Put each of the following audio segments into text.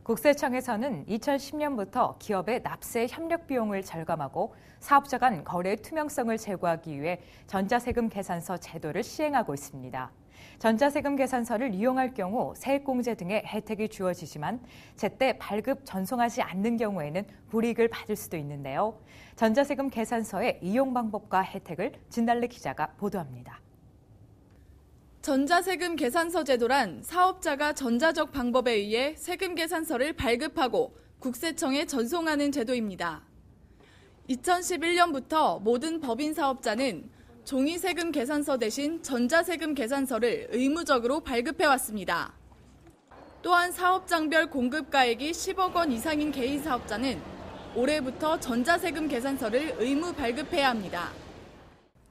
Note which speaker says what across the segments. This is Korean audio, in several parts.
Speaker 1: 국세청에서는 2010년부터 기업의 납세 협력 비용을 절감하고 사업자 간 거래의 투명성을 제고하기 위해 전자세금 계산서 제도를 시행하고 있습니다. 전자세금 계산서를 이용할 경우 세액공제 등의 혜택이 주어지지만 제때 발급 전송하지 않는 경우에는 불이익을 받을 수도 있는데요. 전자세금 계산서의 이용 방법과 혜택을 진달래 기자가 보도합니다.
Speaker 2: 전자세금 계산서 제도란 사업자가 전자적 방법에 의해 세금 계산서를 발급하고 국세청에 전송하는 제도입니다. 2011년부터 모든 법인 사업자는 종이 세금 계산서 대신 전자세금 계산서를 의무적으로 발급해왔습니다. 또한 사업장별 공급가액이 10억 원 이상인 개인 사업자는 올해부터 전자세금 계산서를 의무 발급해야 합니다.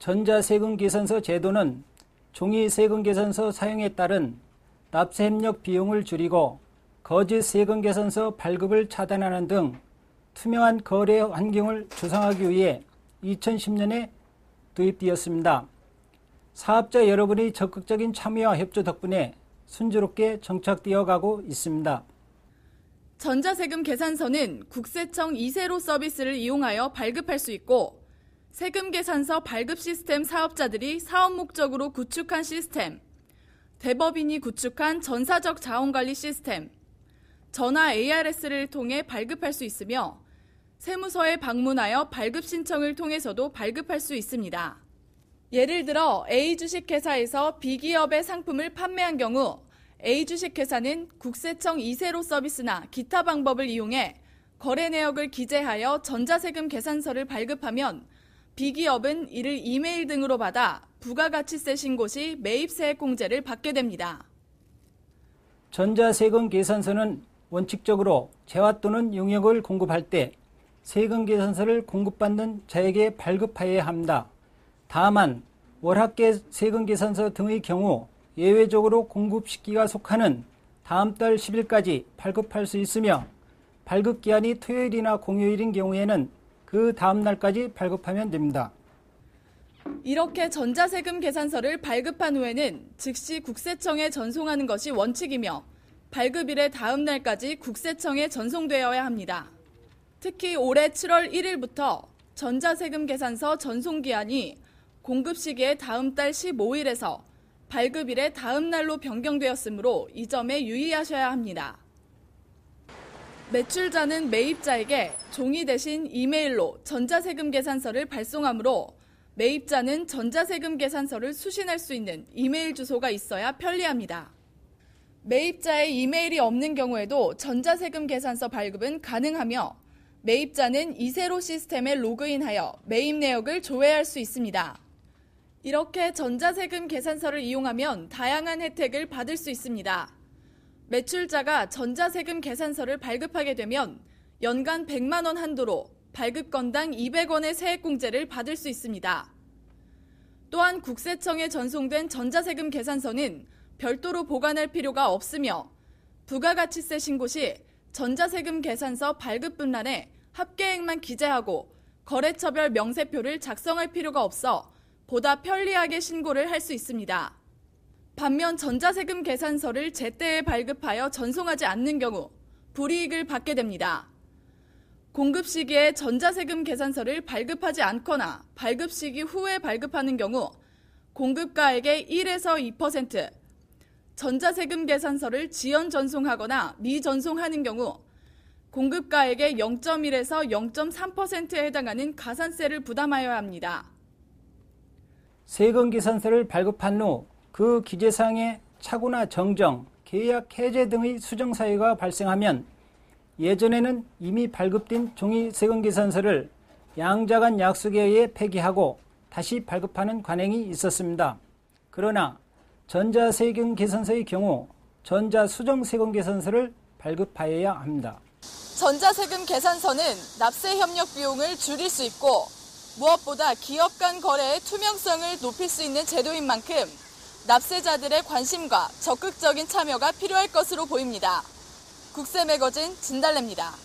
Speaker 3: 전자세금 계산서 제도는 종이 세금 계산서 사용에 따른 납세 협력 비용을 줄이고 거짓 세금 계산서 발급을 차단하는 등 투명한 거래 환경을 조성하기 위해 2010년에 도입되었습니다. 사업자 여러분의 적극적인 참여와 협조 덕분에 순조롭게 정착되어 가고 있습니다.
Speaker 2: 전자세금 계산서는 국세청 이세로 서비스를 이용하여 발급할 수 있고 세금 계산서 발급 시스템 사업자들이 사업 목적으로 구축한 시스템, 대법인이 구축한 전사적 자원관리 시스템, 전화 ARS를 통해 발급할 수 있으며 세무서에 방문하여 발급 신청을 통해서도 발급할 수 있습니다. 예를 들어 A주식회사에서 B기업의 상품을 판매한 경우 A주식회사는 국세청 이세로 서비스나 기타 방법을 이용해 거래 내역을 기재하여 전자세금 계산서를 발급하면 B기업은 이를 이메일 등으로 받아 부가가치세 신고 시 매입세액공제를 받게 됩니다.
Speaker 3: 전자세금 계산서는 원칙적으로 재화 또는 용역을 공급할 때 세금 계산서를 공급받는 자에게 발급하여야 합니다. 다만 월합계 세금 계산서 등의 경우 예외적으로 공급 시기가 속하는 다음 달 10일까지 발급할 수 있으며 발급 기한이 토요일이나 공휴일인 경우에는 그 다음 날까지 발급하면 됩니다.
Speaker 2: 이렇게 전자세금 계산서를 발급한 후에는 즉시 국세청에 전송하는 것이 원칙이며 발급일의 다음 날까지 국세청에 전송되어야 합니다. 특히 올해 7월 1일부터 전자세금 계산서 전송기한이 공급 시기의 다음 달 15일에서 발급일의 다음 날로 변경되었으므로 이 점에 유의하셔야 합니다. 매출자는 매입자에게 종이 대신 이메일로 전자세금 계산서를 발송하므로 매입자는 전자세금 계산서를 수신할 수 있는 이메일 주소가 있어야 편리합니다. 매입자의 이메일이 없는 경우에도 전자세금 계산서 발급은 가능하며 매입자는 이세로 시스템에 로그인하여 매입 내역을 조회할 수 있습니다. 이렇게 전자세금 계산서를 이용하면 다양한 혜택을 받을 수 있습니다. 매출자가 전자세금 계산서를 발급하게 되면 연간 100만 원 한도로 발급 건당 200원의 세액공제를 받을 수 있습니다. 또한 국세청에 전송된 전자세금 계산서는 별도로 보관할 필요가 없으며 부가가치세 신고 시 전자세금 계산서 발급분란에 합계액만 기재하고 거래처별 명세표를 작성할 필요가 없어 보다 편리하게 신고를 할 수 있습니다. 반면 전자세금 계산서를 제때에 발급하여 전송하지 않는 경우 불이익을 받게 됩니다. 공급 시기에 전자세금 계산서를 발급하지 않거나 발급 시기 후에 발급하는 경우 공급가액의 1에서 2%, 전자세금 계산서를 지연 전송하거나 미전송하는 경우 공급가액의 0.1에서 0.3%에 해당하는 가산세를 부담하여야 합니다.
Speaker 3: 세금 계산서를 발급한 후 그 기재사항의 착오나 정정, 계약 해제 등의 수정 사유가 발생하면 예전에는 이미 발급된 종이 세금 계산서를 양자 간 약속에 의해 폐기하고 다시 발급하는 관행이 있었습니다. 그러나 전자세금 계산서의 경우 전자수정 세금 계산서를 발급하여야 합니다.
Speaker 2: 전자세금 계산서는 납세 협력 비용을 줄일 수 있고 무엇보다 기업 간 거래의 투명성을 높일 수 있는 제도인 만큼 납세자들의 관심과 적극적인 참여가 필요할 것으로 보입니다. 국세매거진 진달래입니다.